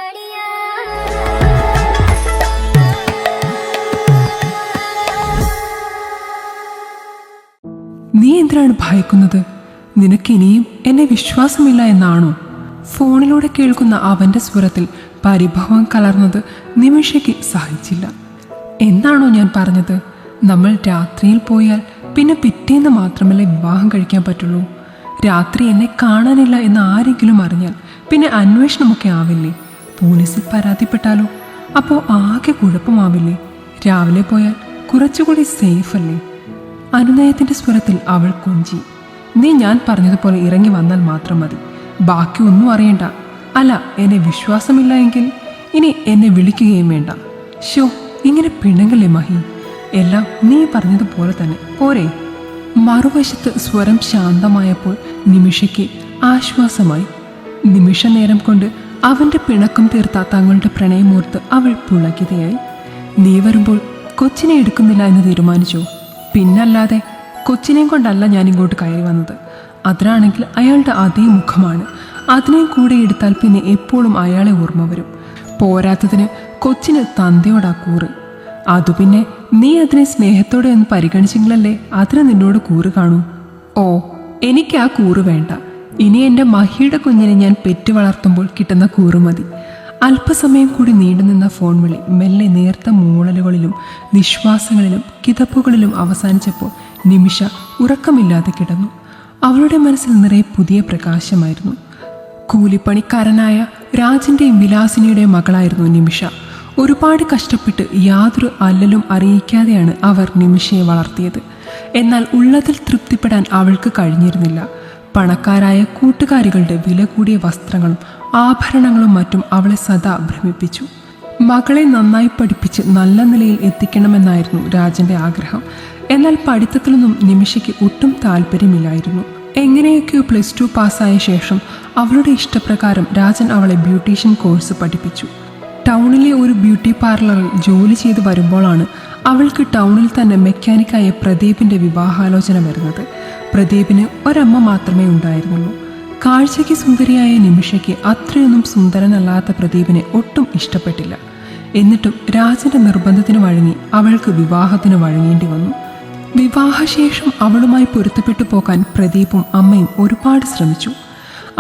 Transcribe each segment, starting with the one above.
നീ എന്തിനാണ് ഭയക്കുന്നത്? നിനക്കിനിയും എന്നെ വിശ്വാസമില്ല എന്നാണോ? ഫോണിലൂടെ കേൾക്കുന്ന അവന്റെ സ്വരത്തിൽ പരിഭവം കലർന്നത് നിമിഷയ്ക്ക് സഹിച്ചില്ല. എന്നാണോ ഞാൻ പറഞ്ഞത്? നമ്മൾ രാത്രിയിൽ പോയാൽ പിന്നെ പിറ്റേന്ന് മാത്രമല്ലേ വിവാഹം കഴിക്കാൻ പറ്റുള്ളൂ. രാത്രി എന്നെ കാണാനില്ല എന്ന് ആരെങ്കിലും അറിഞ്ഞാൽ പിന്നെ അന്വേഷണമൊക്കെ ആവില്ലേ? പോലീസിൽ പരാതിപ്പെട്ടാലോ? അപ്പോൾ ആകെ കുഴപ്പമാവില്ലേ? രാവിലെ പോയാൽ കുറച്ചുകൂടി സേഫ് അല്ലേ? അനുനയത്തിന്റെ സ്വരത്തിൽ അവൾ കൊഞ്ചി. നീ ഞാൻ പറഞ്ഞതുപോലെ ഇറങ്ങി വന്നാൽ മാത്രം മതി, ബാക്കി ഒന്നും അറിയണ്ട. അല്ല, എന്നെ വിശ്വാസമില്ല എങ്കിൽ ഇനി എന്നെ വിളിക്കുകയും വേണ്ട. ഷോ, ഇങ്ങനെ പിണങ്ങല്ലേ മഹി? എല്ലാം നീ പറഞ്ഞതുപോലെ തന്നെ പോരെ? മറുവശത്ത് സ്വരം ശാന്തമായപ്പോൾ നിമിഷയ്ക്ക് ആശ്വാസമായി. നിമിഷ നേരം കൊണ്ട് അവന്റെ പിണക്കം തീർത്ത തങ്ങളുടെ പ്രണയമോർത്ത് അവൾ പുളകിതയായി. നീ വരുമ്പോൾ കൊച്ചിനെ എടുക്കുന്നില്ല എന്ന് തീരുമാനിച്ചോ? പിന്നല്ലാതെ, കൊച്ചിനെയും കൊണ്ടല്ല ഞാൻ ഇങ്ങോട്ട് കയറി വന്നത്. അതിനാണെങ്കിൽ അയാളുടെ അതേ മുഖമാണ്. അതിനെയും കൂടെ എടുത്താൽ പിന്നെ എപ്പോഴും അയാളെ ഓർമ്മ വരും. പോരാത്തതിന് കൊച്ചിന് തന്തയോടാ കൂറ്. അതു പിന്നെ നീ അതിനെ സ്നേഹത്തോടെ ഒന്ന് പരിഗണിച്ചെങ്കിലല്ലേ അതിന് നിന്നോട് കൂറ് കാണൂ. ഓ, എനിക്ക് ആ കൂറ് വേണ്ട. ഇനി എൻ്റെ മഹിയുടെ കുഞ്ഞിനെ ഞാൻ പെറ്റു വളർത്തുമ്പോൾ കിട്ടുന്ന കൂറ് മതി. അല്പസമയം കൂടി നീണ്ടുനിന്ന ഫോൺ വിളി മെല്ലെ നേർത്ത മൂളലുകളിലും നിശ്വാസങ്ങളിലും കിതപ്പുകളിലും അവസാനിച്ചപ്പോൾ നിമിഷ ഉറക്കമില്ലാതെ കിടന്നു. അവളുടെ മനസ്സിൽ നിറയെ പുതിയ പ്രകാശമായിരുന്നു. കൂലിപ്പണിക്കാരനായ രാജന്റെയും വിലാസിനിയുടെയും മകളായിരുന്നു നിമിഷ. ഒരുപാട് കഷ്ടപ്പെട്ട് യാതൊരു അല്ലലും അറിയിക്കാതെയാണ് അവർ നിമിഷയെ വളർത്തിയത്. എന്നാൽ ഉള്ളതിൽ തൃപ്തിപ്പെടാൻ അവൾക്ക് കഴിഞ്ഞിരുന്നില്ല. പണക്കാരായ കൂട്ടുകാരികളുടെ വില കൂടിയ വസ്ത്രങ്ങളും ആഭരണങ്ങളും മറ്റും അവളെ സദാ ഭ്രമിപ്പിച്ചു. മകളെ നന്നായി പഠിപ്പിച്ച് നല്ല നിലയിൽ എത്തിക്കണമെന്നായിരുന്നു രാജന്റെ ആഗ്രഹം. എന്നാൽ പഠിത്തത്തിലൊന്നും നിമിഷയ്ക്ക് ഒട്ടും താല്പര്യമില്ലായിരുന്നു. എങ്ങനെയൊക്കെയോ +2 പാസ്സായ ശേഷം അവളുടെ ഇഷ്ടപ്രകാരം രാജൻ അവളെ ബ്യൂട്ടീഷ്യൻ കോഴ്സ് പഠിപ്പിച്ചു. ടൗണിലെ ഒരു ബ്യൂട്ടി പാർലറിൽ ജോലി ചെയ്ത് വരുമ്പോഴാണ് അവൾക്ക് ടൗണിൽ തന്നെ മെക്കാനിക്കായ പ്രദീപിന്റെ വിവാഹാലോചന വരുന്നത്. പ്രദീപിന് ഒരമ്മ മാത്രമേ ഉണ്ടായിരുന്നുള്ളൂ. കാഴ്ചയ്ക്ക് സുന്ദരിയായ നിമിഷയ്ക്ക് അത്രയൊന്നും സുന്ദരനല്ലാത്ത പ്രദീപിനെ ഒട്ടും ഇഷ്ടപ്പെട്ടില്ല. എന്നിട്ടും രാജന്റെ നിർബന്ധത്തിന് വഴങ്ങി അവൾക്ക് വിവാഹത്തിന് വഴങ്ങേണ്ടി വന്നു. വിവാഹശേഷം അവളുമായി പൊരുത്തപ്പെട്ടു പോകാൻ പ്രദീപും അമ്മയും ഒരുപാട് ശ്രമിച്ചു.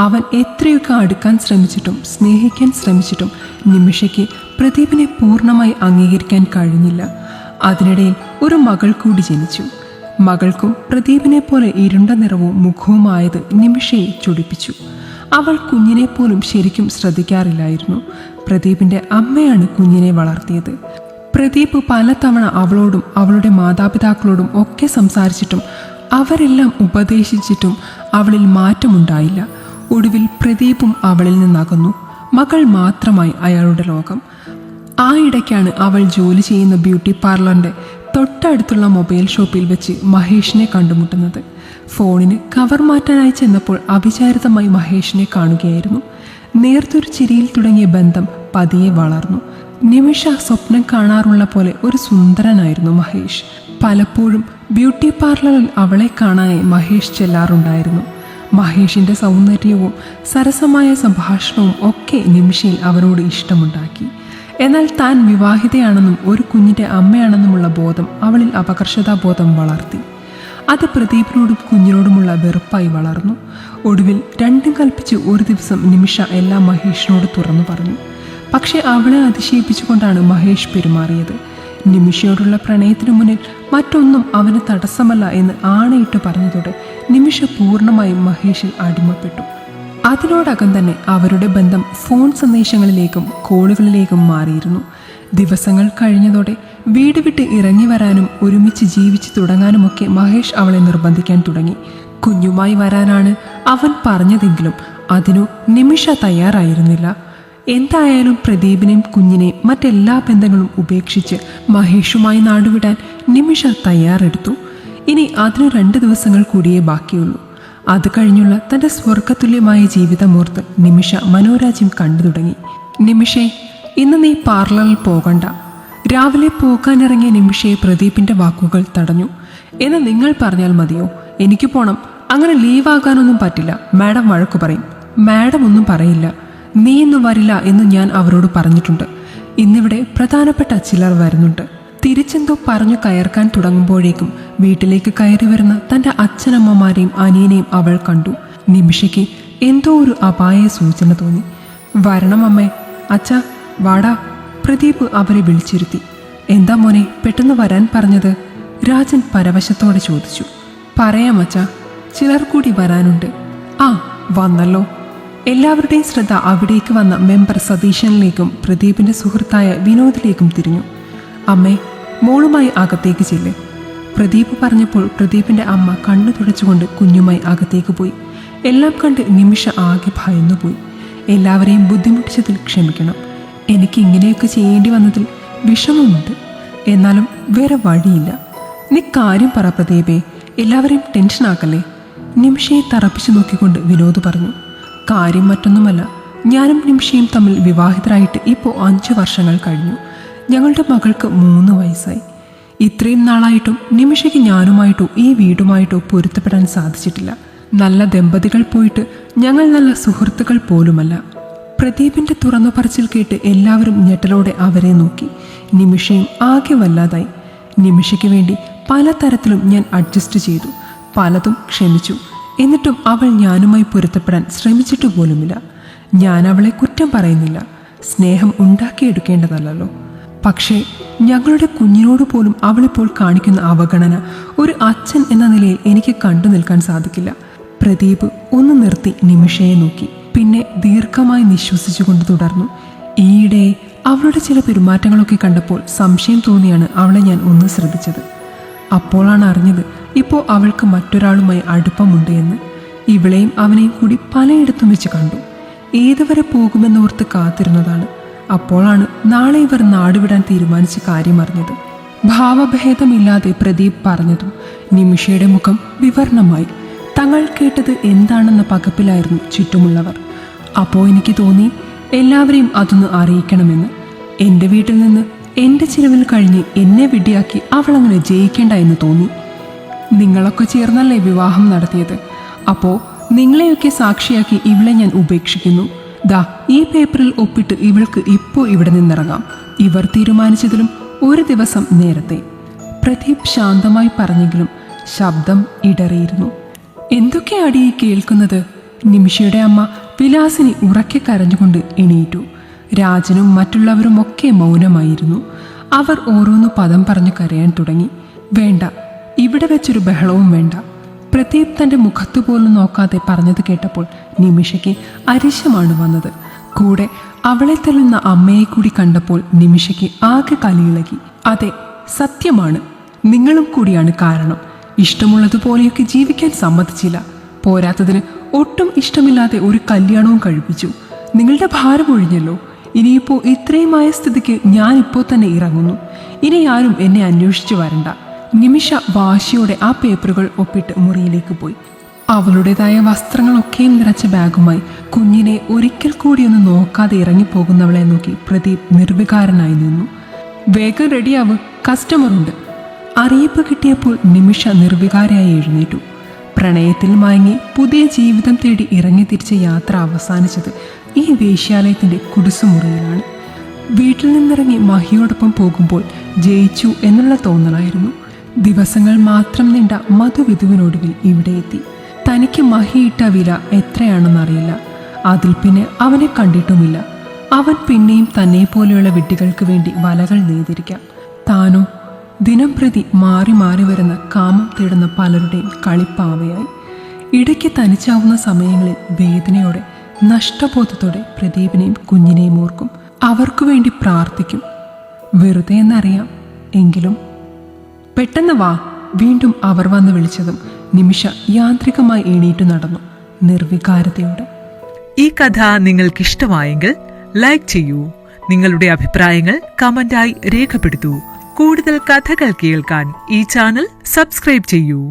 അവൻ എത്രയൊക്കെ അടുക്കാൻ ശ്രമിച്ചിട്ടും സ്നേഹിക്കാൻ ശ്രമിച്ചിട്ടും നിമിഷയ്ക്ക് പ്രദീപിനെ പൂർണ്ണമായി അംഗീകരിക്കാൻ കഴിഞ്ഞില്ല. അതിനിടയിൽ ഒരു മകൾ കൂടി ജനിച്ചു. മകൾക്കും പ്രദീപിനെ പോലെ ഇരുണ്ട നിറവും മുഖവുമായത് നിമിഷയെ ചൊടിപ്പിച്ചു. അവൾ കുഞ്ഞിനെ പോലും ശരിക്കും ശ്രദ്ധിക്കാറില്ലായിരുന്നു. പ്രദീപിന്റെ അമ്മയാണ് കുഞ്ഞിനെ വളർത്തിയത്. പ്രദീപ് പലതവണ അവളോടും അവളുടെ മാതാപിതാക്കളോടും ഒക്കെ സംസാരിച്ചിട്ടും അവരെല്ലാം ഉപദേശിച്ചിട്ടും അവളിൽ മാറ്റമുണ്ടായില്ല. ഒടുവിൽ പ്രദീപും അവളിൽ നിന്നകന്നു. മകൾ മാത്രമായി അയാളുടെ ലോകം. ആ ഇടയ്ക്കാണ് അവൾ ജോലി ചെയ്യുന്ന ബ്യൂട്ടി പാർലറിന്റെ തൊട്ടടുത്തുള്ള മൊബൈൽ ഷോപ്പിൽ വെച്ച് മഹേഷിനെ കണ്ടുമുട്ടുന്നത്. ഫോണിന് കവർ മാറ്റാനായി ചെന്നപ്പോൾ അവിചാരിതമായി മഹേഷിനെ കാണുകയായിരുന്നു. നേർത്തൊരു ചിരിയിൽ തുടങ്ങിയ ബന്ധം പതിയെ വളർന്നു. നിമിഷ സ്വപ്നം കാണാറുള്ള പോലെ ഒരു സുന്ദരനായിരുന്നു മഹേഷ്. പലപ്പോഴും ബ്യൂട്ടി പാർലറിൽ അവളെ കാണാനായി മഹേഷ് ചെല്ലാറുണ്ടായിരുന്നു. മഹേഷിന്റെ സൗന്ദര്യവും സരസമായ സംഭാഷണവും ഒക്കെ നിമിഷയിൽ അവനോട് ഇഷ്ടമുണ്ടാക്കി. എന്നാൽ താൻ വിവാഹിതയാണെന്നും ഒരു കുഞ്ഞിന്റെ അമ്മയാണെന്നുമുള്ള ബോധം അവളിൽ അപകർഷതാബോധം വളർത്തി. അത് പ്രദീപിനോടും കുഞ്ഞിനോടുമുള്ള വെറുപ്പായി വളർന്നു. ഒടുവിൽ രണ്ടും കൽപ്പിച്ച് ഒരു ദിവസം നിമിഷ എല്ലാം മഹേഷിനോട് തുറന്നു പറഞ്ഞു. പക്ഷെ അവളെ അതിശയിപ്പിച്ചുകൊണ്ടാണ് മഹേഷ് പെരുമാറിയത്. നിമിഷയോടുള്ള പ്രണയത്തിനു മുന്നിൽ മറ്റൊന്നും അവന് തടസ്സമല്ല എന്ന് ആണയിട്ട് പറഞ്ഞതോടെ നിമിഷ പൂർണ്ണമായും മഹേഷിൽ അടിമപ്പെട്ടു. അതിനോടകം തന്നെ അവരുടെ ബന്ധം ഫോൺ സന്ദേശങ്ങളിലേക്കും കോളുകളിലേക്കും മാറിയിരുന്നു. ദിവസങ്ങൾ കഴിഞ്ഞതോടെ വീട് വിട്ട് ഇറങ്ങി വരാനും ഒരുമിച്ച് ജീവിച്ചു തുടങ്ങാനുമൊക്കെ മഹേഷ് അവളെ നിർബന്ധിക്കാൻ തുടങ്ങി. കുഞ്ഞുമായി വരാനാണ് അവൻ പറഞ്ഞതെങ്കിലും അതിനു നിമിഷ തയ്യാറായിരുന്നില്ല. എന്തായാലും പ്രദീപിനെയും കുഞ്ഞിനെയും മറ്റെല്ലാ ബന്ധങ്ങളും ഉപേക്ഷിച്ച് മഹേഷുമായി നാടുവിടാൻ നിമിഷ തയ്യാറെടുത്തു. ഇനി അതിന് 2 ദിവസങ്ങൾ കൂടിയേ ബാക്കിയുള്ളൂ. അത് കഴിഞ്ഞുള്ള തൻ്റെ സ്വർഗതുല്യമായ ജീവിതമോർത്ത് നിമിഷ മനോരാജ്യം കണ്ടു തുടങ്ങി. നിമിഷേ, ഇന്ന് നീ പാർലറിൽ പോകണ്ട. രാവിലെ പോകാനിറങ്ങിയ നിമിഷയെ പ്രദീപിന്റെ വാക്കുകൾ തടഞ്ഞു. എന്ന് നിങ്ങൾ പറഞ്ഞാൽ മതിയോ? എനിക്ക് പോണം. അങ്ങനെ ലീവാകാനൊന്നും പറ്റില്ല. മാഡം വഴക്കു പറയും. മാഡം ഒന്നും പറയില്ല. നീ ഇന്ന് വരില്ല എന്ന് ഞാൻ അവരോട് പറഞ്ഞിട്ടുണ്ട്. ഇന്നിവിടെ പ്രധാനപ്പെട്ട ചിലർ വരുന്നുണ്ട്. തിരിച്ചെന്തോ പറഞ്ഞു കയർക്കാൻ തുടങ്ങുമ്പോഴേക്കും വീട്ടിലേക്ക് കയറി വരുന്ന തന്റെ അച്ഛനമ്മമാരെയും അനിയനെയും അവൾ കണ്ടു. നിമിഷയ്ക്ക് എന്തോ ഒരു അപായ സൂചന തോന്നി. വരണം അമ്മേ. അച്ഛാ വാടാ. പ്രദീപ് അവരെ വിളിച്ചിരുത്തി. എന്താ മോനെ പെട്ടെന്ന് വരാൻ പറഞ്ഞത്? രാജൻ പരവശത്തോടെ ചോദിച്ചു. പറയാം അച്ഛാ, ചിലർ കൂടി വരാനുണ്ട്. ആ വന്നല്ലോ. എല്ലാവരുടെയും ശ്രദ്ധ അവിടേക്ക് വന്ന മെമ്പർ സതീശനിലേക്കും പ്രദീപിന്റെ സുഹൃത്തായ വിനോദിലേക്കും തിരിഞ്ഞു. അമ്മേ, മോളുമായി അകത്തേക്ക് ചെല്ല്. പ്രദീപ് പറഞ്ഞപ്പോൾ പ്രദീപിന്റെ അമ്മ കണ്ണു തുടച്ചുകൊണ്ട് കുഞ്ഞുമായി അകത്തേക്ക് പോയി. എല്ലാം കണ്ട് നിമിഷ ആകെ ഭയന്നുപോയി. എല്ലാവരെയും ബുദ്ധിമുട്ടിച്ചതിൽ ക്ഷമിക്കണം. എനിക്ക് ഇങ്ങനെയൊക്കെ ചെയ്യേണ്ടി വന്നതിൽ വിഷമമുണ്ട്. എന്നാലും വേറെ വഴിയില്ല. നീ കാര്യം പറ പ്രദീപേ, എല്ലാവരെയും ടെൻഷനാക്കല്ലേ. നിമിഷയെ തറപ്പിച്ചു നോക്കിക്കൊണ്ട് വിനോദ് പറഞ്ഞു. കാര്യം മറ്റൊന്നുമല്ല, ഞാനും നിമിഷയും തമ്മിൽ വിവാഹിതരായിട്ട് ഇപ്പോൾ 5 വർഷങ്ങൾ കഴിഞ്ഞു. ഞങ്ങളുടെ മകൾക്ക് 3 വയസ്സായി. ഇത്രയും നാളായിട്ടും നിമിഷയ്ക്ക് ഞാനുമായിട്ടോ ഈ വീടുമായിട്ടോ പൊരുത്തപ്പെടാൻ സാധിച്ചിട്ടില്ല. നല്ല ദമ്പതികൾ പോയിട്ട് ഞങ്ങൾ നല്ല സുഹൃത്തുക്കൾ പോലുമല്ല. പ്രദീപിന്റെ തുറന്നു പറച്ചിൽ കേട്ട് എല്ലാവരും ഞെട്ടലോടെ അവരെ നോക്കി. നിമിഷയും ആകെ വല്ലാതായി. നിമിഷയ്ക്ക് വേണ്ടി പലതരത്തിലും ഞാൻ അഡ്ജസ്റ്റ് ചെയ്തു, പലതും ക്ഷമിച്ചു. എന്നിട്ടും അവൾ ഞാനുമായി പൊരുത്തപ്പെടാൻ ശ്രമിച്ചിട്ട് പോലുമില്ല. ഞാൻ അവളെ കുറ്റം പറയുന്നില്ല. സ്നേഹം ഉണ്ടാക്കിയെടുക്കേണ്ടതല്ലോ. പക്ഷേ ഞങ്ങളുടെ കുഞ്ഞിനോട് പോലും അവളിപ്പോൾ കാണിക്കുന്ന അവഗണന ഒരു അച്ഛൻ എന്ന നിലയിൽ എനിക്ക് കണ്ടു നിൽക്കാൻ സാധിക്കില്ല. പ്രദീപ് ഒന്ന് നിർത്തി നിമിഷയെ നോക്കി. പിന്നെ ദീർഘമായി നിശ്വസിച്ചുകൊണ്ട് തുടർന്നു. ഈയിടെ അവളുടെ ചില പെരുമാറ്റങ്ങളൊക്കെ കണ്ടപ്പോൾ സംശയം തോന്നിയാണ് അവളെ ഞാൻ ഒന്ന് ശ്രദ്ധിച്ചത്. അപ്പോഴാണ് അറിഞ്ഞത് ഇപ്പോൾ അവൾക്ക് മറ്റൊരാളുമായി അടുപ്പമുണ്ട് എന്ന്. ഇവളെയും അവനെയും കൂടി പലയിടത്തും വെച്ച് കണ്ടു. ഏതുവരെ പോകുമെന്നോർത്ത് കാത്തിരുന്നതാണ്. അപ്പോഴാണ് നാളെ ഇവർ നാടുവിടാൻ തീരുമാനിച്ച കാര്യം അറിഞ്ഞത്. ഭാവഭേദമില്ലാതെ പ്രദീപ് പറഞ്ഞതും നിമിഷയുടെ മുഖം വിവരണമായി. തങ്ങൾ കേട്ടത് എന്താണെന്ന പകപ്പിലായിരുന്നു ചുറ്റുമുള്ളവർ. അപ്പോൾ എനിക്ക് തോന്നി എല്ലാവരെയും അതൊന്ന് അറിയിക്കണമെന്ന്. എൻ്റെ വീട്ടിൽ നിന്ന് എൻ്റെ ചിലവിൽ കഴിഞ്ഞ് എന്നെ വിഡ്ഢിയാക്കി അവളങ്ങനെ ജയിക്കേണ്ട എന്ന് തോന്നി. നിങ്ങളൊക്കെ ചേർന്നല്ലേ വിവാഹം നടത്തിയത്. അപ്പോൾ നിങ്ങളെയൊക്കെ സാക്ഷിയാക്കി ഇവളെ ഞാൻ ഉപേക്ഷിക്കുന്നു. ദാ ഈ പേപ്പറിൽ ഒപ്പിട്ട് ഇവൾക്ക് ഇപ്പോൾ ഇവിടെ നിന്നിറങ്ങാം. ഇവർ തീരുമാനിച്ചതിലും 1 ദിവസം നേരത്തെ. പ്രദീപ് ശാന്തമായി പറഞ്ഞെങ്കിലും ശബ്ദം ഇടറിയിരുന്നു. എന്തൊക്കെയാടി കേൾക്കുന്നത്? നിമിഷയുടെ അമ്മ വിലാസിനി ഉറക്കെ കരഞ്ഞുകൊണ്ട് എണീറ്റു. രാജനും മറ്റുള്ളവരും ഒക്കെ മൗനമായിരുന്നു. അവർ ഓരോന്ന് പദം പറഞ്ഞു കരയാൻ തുടങ്ങി. വേണ്ട, ഇവിടെ വെച്ചൊരു ബഹളവും വേണ്ട. പ്രദീപ് തൻ്റെ മുഖത്തു പോലും നോക്കാതെ പറഞ്ഞത് കേട്ടപ്പോൾ നിമിഷയ്ക്ക് അരിശമാണ് വന്നത്. കൂടെ അവളെ തല്ലുന്ന അമ്മയെ കൂടി കണ്ടപ്പോൾ നിമിഷയ്ക്ക് ആകെ കലിയിളകി. അതെ, സത്യമാണ്. നിങ്ങളും കൂടിയാണ് കാരണം. ഇഷ്ടമുള്ളതുപോലെയൊക്കെ ജീവിക്കാൻ സമ്മതിച്ചില്ല. പോരാത്തതിന് ഒട്ടും ഇഷ്ടമില്ലാതെ ഒരു കല്യാണവും കഴിപ്പിച്ചു. നിങ്ങളുടെ ഭാരം ഒഴിഞ്ഞല്ലോ. ഇനിയിപ്പോൾ ഇത്രയുമായ സ്ഥിതിക്ക് ഞാനിപ്പോൾ തന്നെ ഇറങ്ങുന്നു. ഇനി ആരും എന്നെ അന്വേഷിച്ചു വരണ്ട. നിമിഷ വാശിയോടെ ആ പേപ്പറുകൾ ഒപ്പിട്ട് മുറിയിലേക്ക് പോയി. അവളുടേതായ വസ്ത്രങ്ങളൊക്കെയും നിറച്ച ബാഗുമായി കുഞ്ഞിനെ ഒരിക്കൽ കൂടിയൊന്ന് നോക്കാതെ ഇറങ്ങിപ്പോകുന്നവളെ നോക്കി പ്രദീപ് നിർവികാരനായി നിന്നു. വേഗം റെഡിയാവ്, കസ്റ്റമറുണ്ട്. അറിയിപ്പ് കിട്ടിയപ്പോൾ നിമിഷ നിർവികാരയായി എഴുന്നേറ്റു. പ്രണയത്തിൽ മയങ്ങി പുതിയ ജീവിതം തേടി ഇറങ്ങി തിരിച്ച യാത്ര അവസാനിച്ചത് ഈ വേശ്യാലയത്തിൻ്റെ കുടിസുമുറിയിലാണ്. വീട്ടിൽ നിന്നിറങ്ങി മഹിയോടൊപ്പം പോകുമ്പോൾ ജയിച്ചു എന്നുള്ള തോന്നലായിരുന്നു. ദിവസങ്ങൾ മാത്രം നീണ്ട മധുവിധുവിനൊടുവിൽ ഇവിടെ എത്തി. തനിക്ക് മഹിയിട്ട വില എത്രയാണെന്നറിയില്ല. അതിൽ പിന്നെ അവനെ കണ്ടിട്ടുമില്ല. അവൻ പിന്നെയും തന്നെ പോലെയുള്ള വിഡ്ഢികൾക്ക് വേണ്ടി വലകൾ നെയ്തിരിക്കാം. താനോ ദിനം പ്രതി മാറി മാറി വരുന്ന കാമം തേടുന്ന പലരുടെയും കളിപ്പാവയായി. ഇടയ്ക്ക് തനിച്ചാവുന്ന സമയങ്ങളിൽ വേദനയോടെ നഷ്ടബോധത്തോടെ പ്രദീപിനെയും കുഞ്ഞിനെയും ഓർക്കും. അവർക്കു വേണ്ടി പ്രാർത്ഥിക്കും. വെറുതെ എന്നറിയാം, എങ്കിലും. പെട്ടെന്ന് വാ. വീണ്ടും അവർ വന്ന് വിളിച്ചതും നിമിഷ യാന്ത്രികമായി എണീറ്റു നടന്നു, നിർവികാരതയോടെ. ഈ കഥ നിങ്ങൾക്കിഷ്ടമായെങ്കിൽ ലൈക്ക് ചെയ്യൂ. നിങ്ങളുടെ അഭിപ്രായങ്ങൾ കമന്റായി രേഖപ്പെടുത്തൂ. കൂടുതൽ കഥകൾ കേൾക്കാൻ ഈ ചാനൽ സബ്സ്ക്രൈബ് ചെയ്യൂ.